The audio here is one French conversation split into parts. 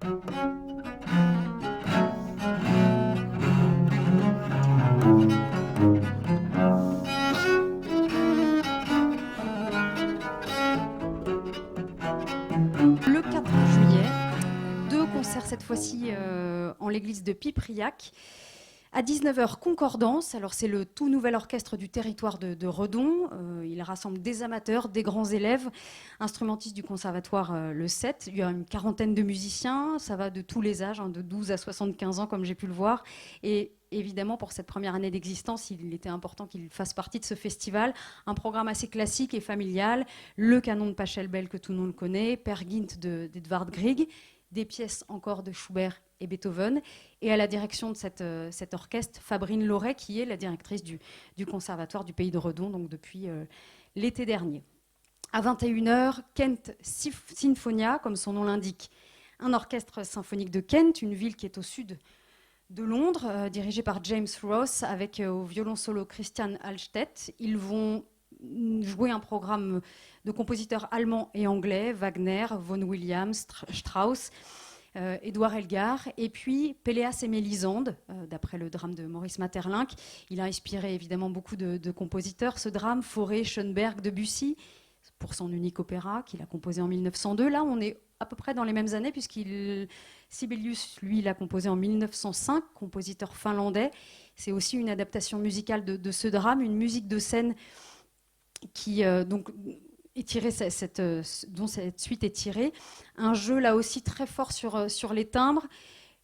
Le 4 juillet, deux concerts cette fois-ci en l'église de Pipriac. À 19h, Concordance. Alors, c'est le tout nouvel orchestre du territoire de Redon. Il rassemble des amateurs, des grands élèves, instrumentistes du conservatoire le 7. Il y a une quarantaine de musiciens. Ça va de tous les âges, hein, de 12 à 75 ans, comme j'ai pu le voir. Et évidemment, pour cette première année d'existence, il était important qu'il fasse partie de ce festival. Un programme assez classique et familial. Le canon de Pachelbel, que tout le monde connaît. Peer Gynt d'Edvard Grieg. Des pièces encore de Schubert et Beethoven, et à la direction de cet orchestre, Fabrine Loret, qui est la directrice du Conservatoire du Pays de Redon, donc depuis l'été dernier. À 21h, Kent Sinfonia, comme son nom l'indique, un orchestre symphonique de Kent, une ville qui est au sud de Londres, dirigé par James Ross, avec au violon solo Christian Hallstedt. Ils vont jouer un programme de compositeurs allemands et anglais, Wagner, Vaughan Williams, Strauss, Édouard Elgar, et puis Péléas et Mélisande, d'après le drame de Maurice Maeterlinck. Il a inspiré évidemment beaucoup de compositeurs, ce drame, Fauré, Schoenberg, Debussy, pour son unique opéra qu'il a composé en 1902. Là, on est à peu près dans les mêmes années, Sibelius, lui, l'a composé en 1905, compositeur finlandais. C'est aussi une adaptation musicale de ce drame, une musique de scène qui donc est tirée, dont cette suite est tirée. Un jeu là aussi très fort sur les timbres.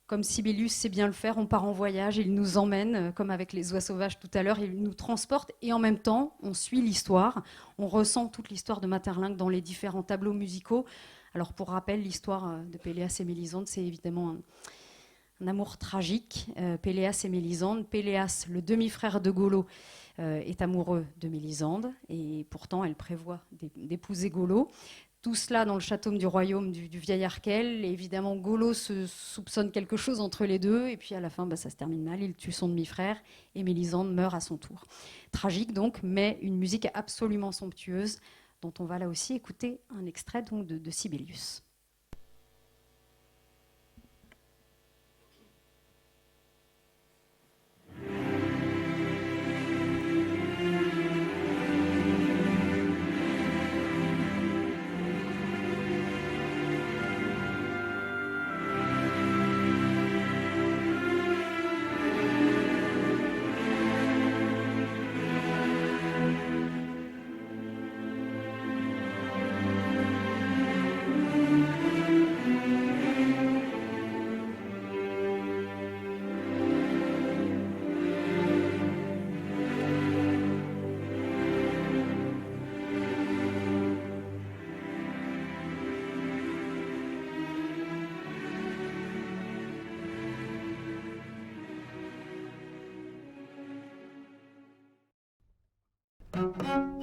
Comme Sibelius sait bien le faire, on part en voyage, il nous emmène, comme avec les oies sauvages tout à l'heure, il nous transporte et en même temps, on suit l'histoire, on ressent toute l'histoire de Maeterlinck dans les différents tableaux musicaux. Alors pour rappel, l'histoire de Péléas et Mélisande, c'est évidemment un amour tragique. Péléas et Mélisande. Péléas, le demi-frère de Golo, est amoureux de Mélisande et pourtant elle prévoit d'épouser Golo. Tout cela dans le château du royaume du vieil Arkel. Et évidemment, Golo se soupçonne quelque chose entre les deux. Et puis à la fin, ça se termine mal. Il tue son demi-frère et Mélisande meurt à son tour. Tragique donc, mais une musique absolument somptueuse dont on va là aussi écouter un extrait donc de Sibelius. Thank you.